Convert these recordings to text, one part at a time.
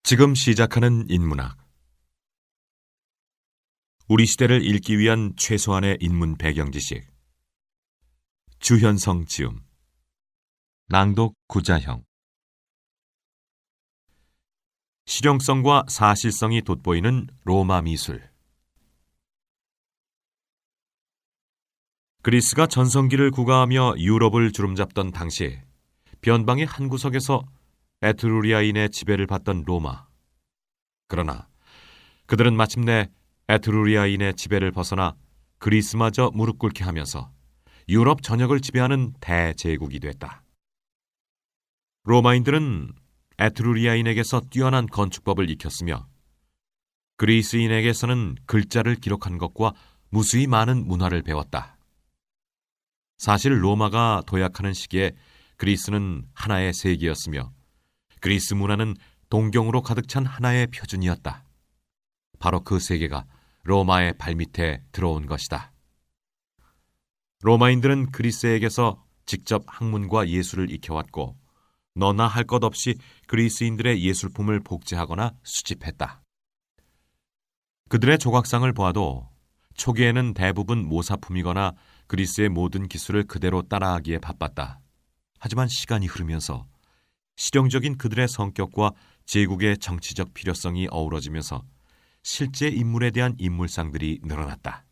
지금 시작하는 인문학. 우리 시대를 읽기 위한 최소한의 인문 배경 지식. 주현성 지음. 낭독 구자형. 실용성과 사실성이 돋보이는 로마 미술. 그리스가 전성기를 구가하며 유럽을 주름잡던 당시 변방의 한 구석에서 에트루리아인의 지배를 받던 로마. 그러나 그들은 마침내 에트루리아인의 지배를 벗어나 그리스마저 무릎 꿇게 하면서 유럽 전역을 지배하는 대제국이 됐다. 로마인들은 에트루리아인에게서 뛰어난 건축법을 익혔으며 그리스인에게서는 글자를 기록한 것과 무수히 많은 문화를 배웠다. 사실 로마가 도약하는 시기에 그리스는 하나의 세계였으며 그리스 문화는 동경으로 가득 찬 하나의 표준이었다. 바로 그 세계가 로마의 발밑에 들어온 것이다. 로마인들은 그리스에게서 직접 학문과 예술을 익혀왔고 너나 할 것 없이 그리스인들의 예술품을 복제하거나 수집했다. 그들의 조각상을 보아도 초기에는 대부분 모사품이거나 그리스의 모든 기술을 그대로 따라하기에 바빴다. 하지만 시간이 흐르면서 실용적인 그들의 성격과 제국의 정치적 필요성이 어우러지면서 실제 인물에 대한 인물상들이 늘어났다.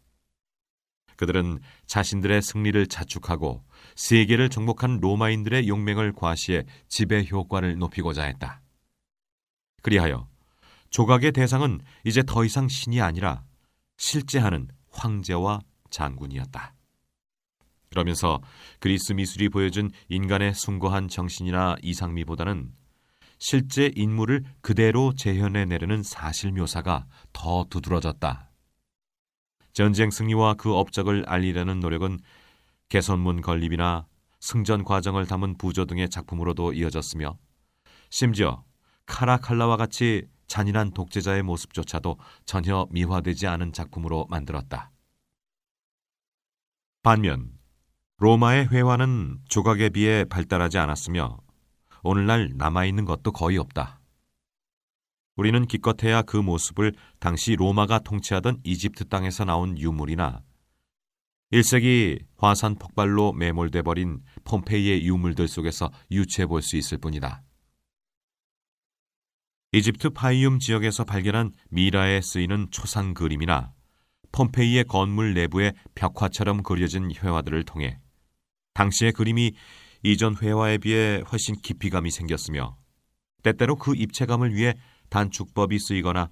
그들은 자신들의 승리를 자축하고 세계를 정복한 로마인들의 용맹을 과시해 지배 효과를 높이고자 했다. 그리하여 조각의 대상은 이제 더 이상 신이 아니라 실제하는 황제와 장군이었다. 그러면서 그리스 미술이 보여준 인간의 숭고한 정신이나 이상미보다는 실제 인물을 그대로 재현해내려는 사실 묘사가 더 두드러졌다. 전쟁 승리와 그 업적을 알리려는 노력은 개선문 건립이나 승전 과정을 담은 부조 등의 작품으로도 이어졌으며 심지어 카라칼라와 같이 잔인한 독재자의 모습조차도 전혀 미화되지 않은 작품으로 만들었다. 반면 로마의 회화는 조각에 비해 발달하지 않았으며 오늘날 남아있는 것도 거의 없다. 우리는 기껏해야 그 모습을 당시 로마가 통치하던 이집트 땅에서 나온 유물이나 1세기 화산 폭발로 매몰돼 버린 폼페이의 유물들 속에서 유추해 볼 수 있을 뿐이다. 이집트 파이움 지역에서 발견한 미라에 쓰이는 초상 그림이나 폼페이의 건물 내부에 벽화처럼 그려진 회화들을 통해 당시의 그림이 이전 회화에 비해 훨씬 깊이감이 생겼으며 때때로 그 입체감을 위해 단축법이 쓰이거나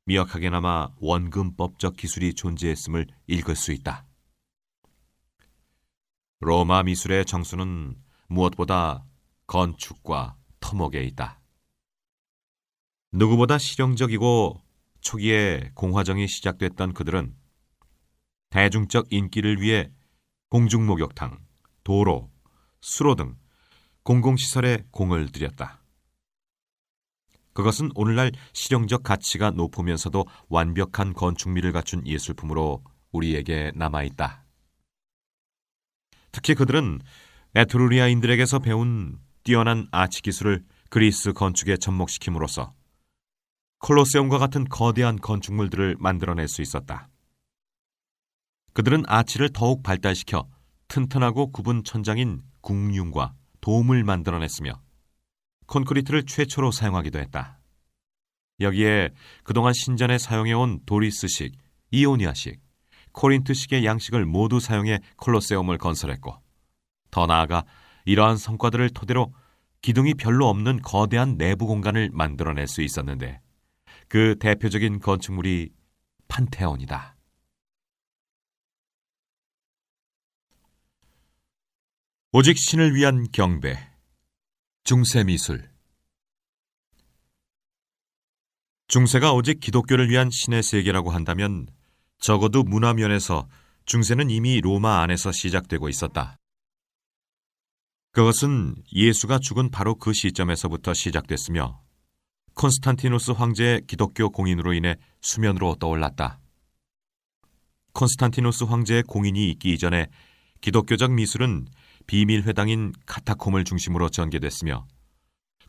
미약하게나마 원금법적 기술이 존재했음을 읽을 수 있다. 로마 미술의 정수는 무엇보다 건축과 토목에 있다. 누구보다 실용적이고 초기에 공화정이 시작됐던 그들은 대중적 인기를 위해 공중목욕탕, 도로, 수로 등 공공시설에 공을 들였다. 그것은 오늘날 실용적 가치가 높으면서도 완벽한 건축미를 갖춘 예술품으로 우리에게 남아있다. 특히 그들은 에트루리아인들에게서 배운 뛰어난 아치 기술을 그리스 건축에 접목시킴으로써 콜로세움과 같은 거대한 건축물들을 만들어낼 수 있었다. 그들은 아치를 더욱 발달시켜 튼튼하고 굽은 천장인 궁융과 돔을 만들어냈으며 콘크리트를 최초로 사용하기도 했다. 여기에 그동안 신전에 사용해온 도리스식, 이오니아식, 코린트식의 양식을 모두 사용해 콜로세움을 건설했고 더 나아가 이러한 성과들을 토대로 기둥이 별로 없는 거대한 내부 공간을 만들어낼 수 있었는데 그 대표적인 건축물이 판테온이다. 오직 신을 위한 경배. 중세미술. 중세가 오직 기독교를 위한 신의 세계라고 한다면 적어도 문화면에서 중세는 이미 로마 안에서 시작되고 있었다. 그것은 예수가 죽은 바로 그 시점에서부터 시작됐으며 콘스탄티누스 황제의 기독교 공인으로 인해 수면으로 떠올랐다. 콘스탄티누스 황제의 공인이 있기 이전에 기독교적 미술은 비밀 회당인 카타콤을 중심으로 전개됐으며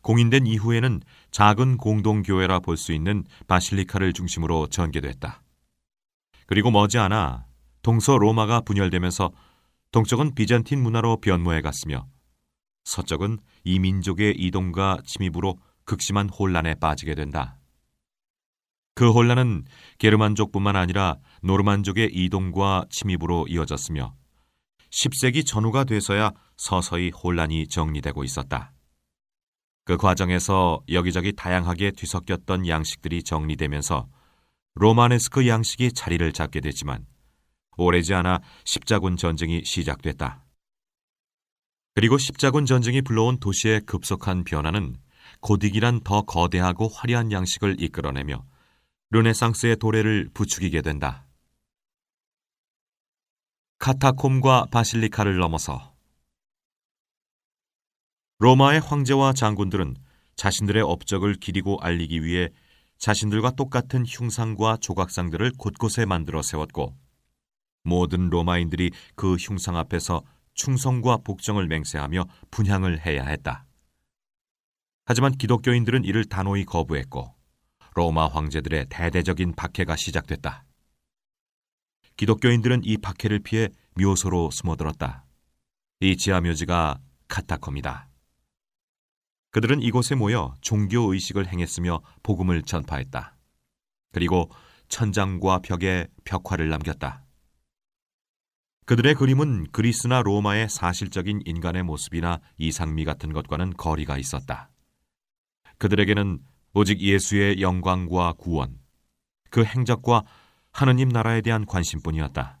공인된 이후에는 작은 공동교회라 볼 수 있는 바실리카를 중심으로 전개됐다. 그리고 머지않아 동서 로마가 분열되면서 동쪽은 비잔틴 문화로 변모해 갔으며 서쪽은 이민족의 이동과 침입으로 극심한 혼란에 빠지게 된다. 그 혼란은 게르만족뿐만 아니라 노르만족의 이동과 침입으로 이어졌으며 10세기 전후가 돼서야 서서히 혼란이 정리되고 있었다. 그 과정에서 여기저기 다양하게 뒤섞였던 양식들이 정리되면서 로마네스크 양식이 자리를 잡게 됐지만 오래지 않아 십자군 전쟁이 시작됐다. 그리고 십자군 전쟁이 불러온 도시의 급속한 변화는 고딕이란 더 거대하고 화려한 양식을 이끌어내며 르네상스의 도래를 부추기게 된다. 카타콤과 바실리카를 넘어서 로마의 황제와 장군들은 자신들의 업적을 기리고 알리기 위해 자신들과 똑같은 흉상과 조각상들을 곳곳에 만들어 세웠고 모든 로마인들이 그 흉상 앞에서 충성과 복종을 맹세하며 분향을 해야 했다. 하지만 기독교인들은 이를 단호히 거부했고 로마 황제들의 대대적인 박해가 시작됐다. 기독교인들은 이 박해를 피해 묘소로 숨어들었다. 이 지하묘지가 카타콤이다. 그들은 이곳에 모여 종교의식을 행했으며 복음을 전파했다. 그리고 천장과 벽에 벽화를 남겼다. 그들의 그림은 그리스나 로마의 사실적인 인간의 모습이나 이상미 같은 것과는 거리가 있었다. 그들에게는 오직 예수의 영광과 구원, 그 행적과 하느님 나라에 대한 관심뿐이었다.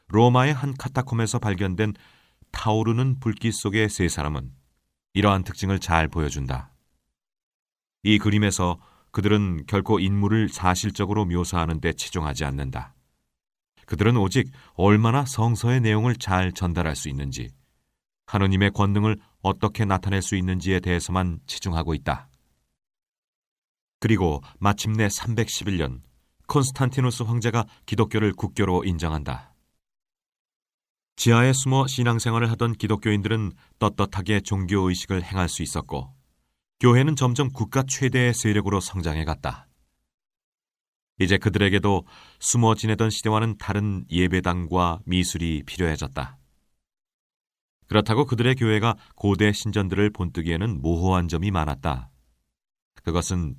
로마의 한 카타콤에서 발견된 타오르는 불빛 속의 세 사람은 이러한 특징을 잘 보여준다. 이 그림에서 그들은 결코 인물을 사실적으로 묘사하는 데 치중하지 않는다. 그들은 오직 얼마나 성서의 내용을 잘 전달할 수 있는지, 하느님의 권능을 어떻게 나타낼 수 있는지에 대해서만 치중하고 있다. 그리고 마침내 311년 콘스탄티누스 황제가 기독교를 국교로 인정한다. 지하에 숨어 신앙생활을 하던 기독교인들은 떳떳하게 종교의식을 행할 수 있었고 교회는 점점 국가 최대의 세력으로 성장해갔다. 이제 그들에게도 숨어 지내던 시대와는 다른 예배당과 미술이 필요해졌다. 그렇다고 그들의 교회가 고대 신전들을 본뜨기에는 모호한 점이 많았다. 그것은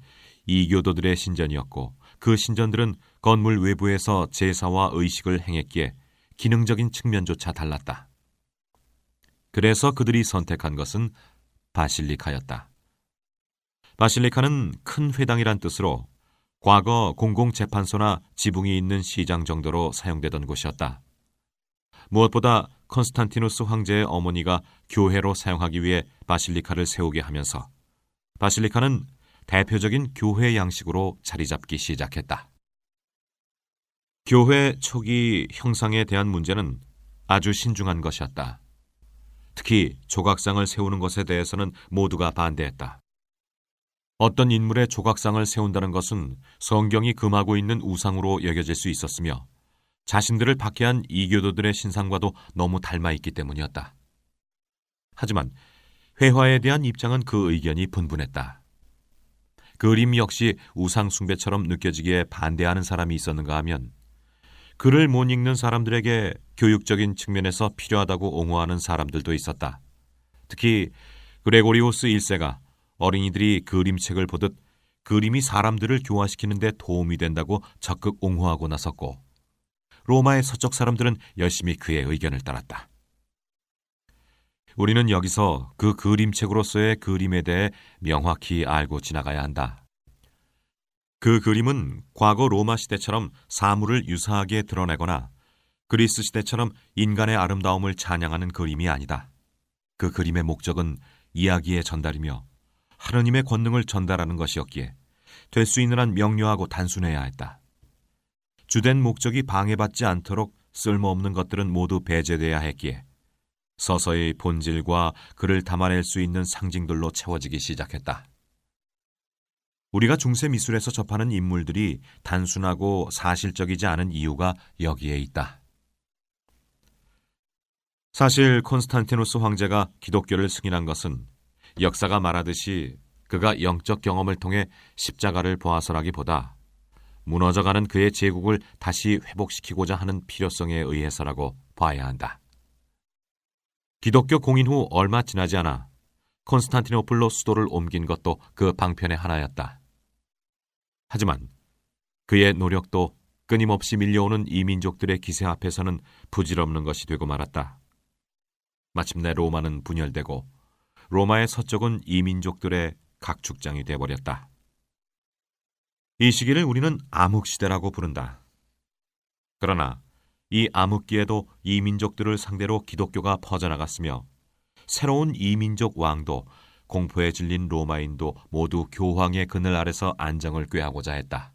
이교도들의 신전이었고 그 신전들은 건물 외부에서 제사와 의식을 행했기에 기능적인 측면조차 달랐다. 그래서 그들이 선택한 것은 바실리카였다. 바실리카는 큰 회당이란 뜻으로 과거 공공재판소나 지붕이 있는 시장 정도로 사용되던 곳이었다. 무엇보다 콘스탄티누스 황제의 어머니가 교회로 사용하기 위해 바실리카를 세우게 하면서 바실리카는 대표적인 교회 양식으로 자리 잡기 시작했다. 교회 초기 형상에 대한 문제는 아주 신중한 것이었다. 특히 조각상을 세우는 것에 대해서는 모두가 반대했다. 어떤 인물의 조각상을 세운다는 것은 성경이 금하고 있는 우상으로 여겨질 수 있었으며 자신들을 박해한 이교도들의 신상과도 너무 닮아 있기 때문이었다. 하지만 회화에 대한 입장은 그 의견이 분분했다. 그림 역시 우상 숭배처럼 느껴지기에 반대하는 사람이 있었는가 하면 글을 못 읽는 사람들에게 교육적인 측면에서 필요하다고 옹호하는 사람들도 있었다. 특히 그레고리오스 1세가 어린이들이 그림책을 보듯 그림이 사람들을 교화시키는 데 도움이 된다고 적극 옹호하고 나섰고 로마의 서쪽 사람들은 열심히 그의 의견을 따랐다. 우리는 여기서 그 그림책으로서의 그림에 대해 명확히 알고 지나가야 한다. 그 그림은 과거 로마 시대처럼 사물을 유사하게 드러내거나 그리스 시대처럼 인간의 아름다움을 찬양하는 그림이 아니다. 그 그림의 목적은 이야기의 전달이며 하느님의 권능을 전달하는 것이었기에 될 수 있는 한 명료하고 단순해야 했다. 주된 목적이 방해받지 않도록 쓸모없는 것들은 모두 배제돼야 했기에 서서히 본질과 그를 담아낼 수 있는 상징들로 채워지기 시작했다. 우리가 중세 미술에서 접하는 인물들이 단순하고 사실적이지 않은 이유가 여기에 있다. 사실 콘스탄티누스 황제가 기독교를 승인한 것은 역사가 말하듯이 그가 영적 경험을 통해 십자가를 보아서라기보다 무너져가는 그의 제국을 다시 회복시키고자 하는 필요성에 의해서라고 봐야 한다. 기독교 공인 후 얼마 지나지 않아 콘스탄티노플로 수도를 옮긴 것도 그 방편의 하나였다. 하지만 그의 노력도 끊임없이 밀려오는 이민족들의 기세 앞에서는 부질없는 것이 되고 말았다. 마침내 로마는 분열되고 로마의 서쪽은 이민족들의 각축장이 되어버렸다. 이 시기를 우리는 암흑시대라고 부른다. 그러나 이 암흑기에도 이민족들을 상대로 기독교가 퍼져나갔으며 새로운 이민족 왕도 공포에 질린 로마인도 모두 교황의 그늘 아래서 안정을 꾀하고자 했다.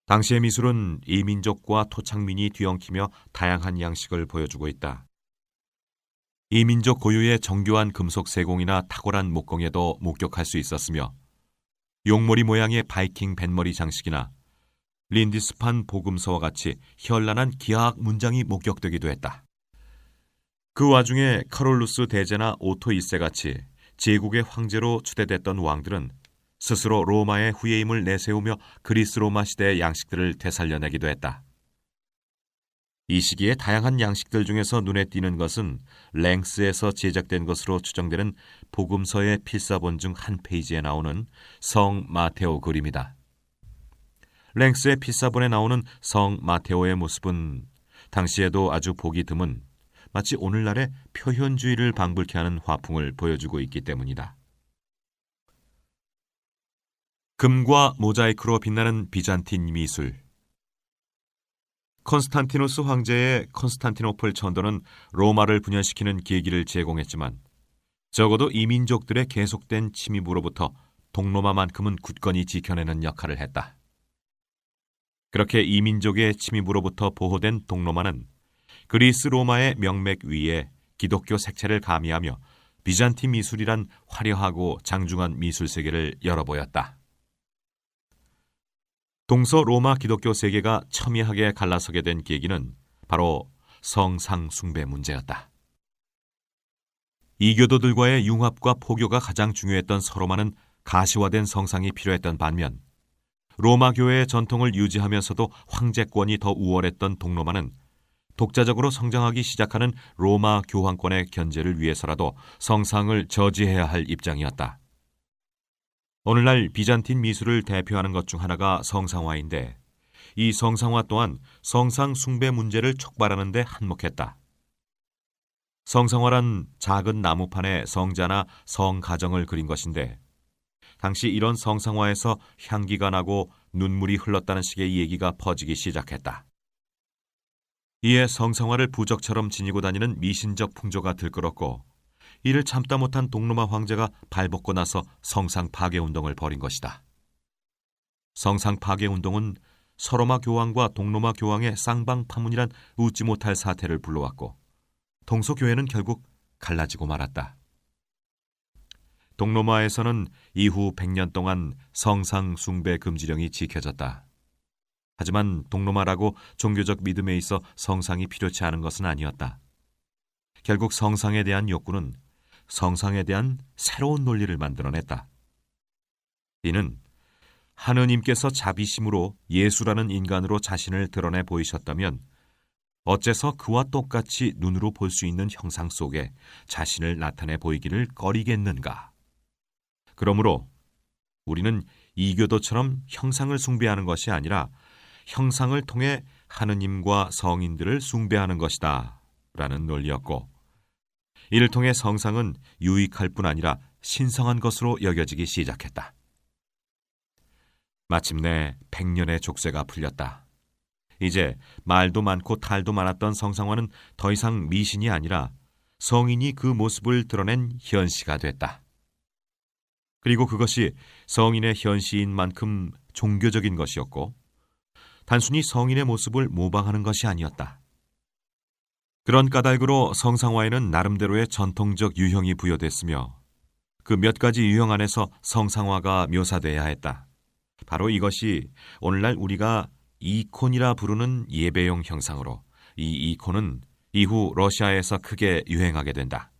당시의 미술은 이민족과 토착민이 뒤엉키며 다양한 양식을 보여주고 있다. 이민족 고유의 정교한 금속 세공이나 탁월한 목공에도 목격할 수 있었으며 용머리 모양의 바이킹 뱃머리 장식이나 린디스판 복음서와 같이 현란한 기하학 문장이 목격되기도 했다. 그 와중에 카롤루스 대제나 오토 1세 같이 제국의 황제로 추대됐던 왕들은 스스로 로마의 후예임을 내세우며 그리스 로마 시대의 양식들을 되살려내기도 했다. 이 시기에 다양한 양식들 중에서 눈에 띄는 것은 랭스에서 제작된 것으로 추정되는 복음서의 필사본 중 한 페이지에 나오는 성 마테오 그림이다. 랭스의 필사본에 나오는 성 마테오의 모습은 당시에도 아주 보기 드문 마치 오늘날의 표현주의를 방불케 하는 화풍을 보여주고 있기 때문이다. 금과 모자이크로 빛나는 비잔틴 미술. 콘스탄티누스 황제의 콘스탄티노플 천도는 로마를 분열시키는 계기를 제공했지만 적어도 이민족들의 계속된 침입으로부터 동로마만큼은 굳건히 지켜내는 역할을 했다. 그렇게 이민족의 침입으로부터 보호된 동로마는 그리스 로마의 명맥 위에 기독교 색채를 가미하며 비잔틴 미술이란 화려하고 장중한 미술 세계를 열어보였다. 동서 로마 기독교 세계가 첨예하게 갈라서게 된 계기는 바로 성상 숭배 문제였다. 이교도들과의 융합과 포교가 가장 중요했던 서로마는 가시화된 성상이 필요했던 반면 로마 교회의 전통을 유지하면서도 황제권이 더 우월했던 동로마는 독자적으로 성장하기 시작하는 로마 교황권의 견제를 위해서라도 성상을 저지해야 할 입장이었다. 오늘날 비잔틴 미술을 대표하는 것 중 하나가 성상화인데 이 성상화 또한 성상 숭배 문제를 촉발하는 데 한몫했다. 성상화란 작은 나무판에 성자나 성가정을 그린 것인데 당시 이런 성상화에서 향기가 나고 눈물이 흘렀다는 식의 얘기가 퍼지기 시작했다. 이에 성상화를 부적처럼 지니고 다니는 미신적 풍조가 들끓었고 이를 참다 못한 동로마 황제가 발벗고 나서 성상 파괴 운동을 벌인 것이다. 성상 파괴 운동은 서로마 교황과 동로마 교황의 쌍방 파문이란 웃지 못할 사태를 불러왔고 동서교회는 결국 갈라지고 말았다. 동로마에서는 이후 100년 동안 성상 숭배 금지령이 지켜졌다. 하지만 동로마라고 종교적 믿음에 있어 성상이 필요치 않은 것은 아니었다. 결국 성상에 대한 욕구는 성상에 대한 새로운 논리를 만들어냈다. 이는 하느님께서 자비심으로 예수라는 인간으로 자신을 드러내 보이셨다면 어째서 그와 똑같이 눈으로 볼 수 있는 형상 속에 자신을 나타내 보이기를 꺼리겠는가? 그러므로 우리는 이교도처럼 형상을 숭배하는 것이 아니라 형상을 통해 하느님과 성인들을 숭배하는 것이다 라는 논리였고 이를 통해 성상은 유익할 뿐 아니라 신성한 것으로 여겨지기 시작했다. 마침내 100년의 족쇄가 풀렸다. 이제 말도 많고 탈도 많았던 성상화는 더 이상 미신이 아니라 성인이 그 모습을 드러낸 현시가 됐다. 그리고 그것이 성인의 현시인 만큼 종교적인 것이었고 단순히 성인의 모습을 모방하는 것이 아니었다. 그런 까닭으로 성상화에는 나름대로의 전통적 유형이 부여됐으며 그 몇 가지 유형 안에서 성상화가 묘사돼야 했다. 바로 이것이 오늘날 우리가 이콘이라 부르는 예배용 형상으로 이 이콘은 이후 러시아에서 크게 유행하게 된다.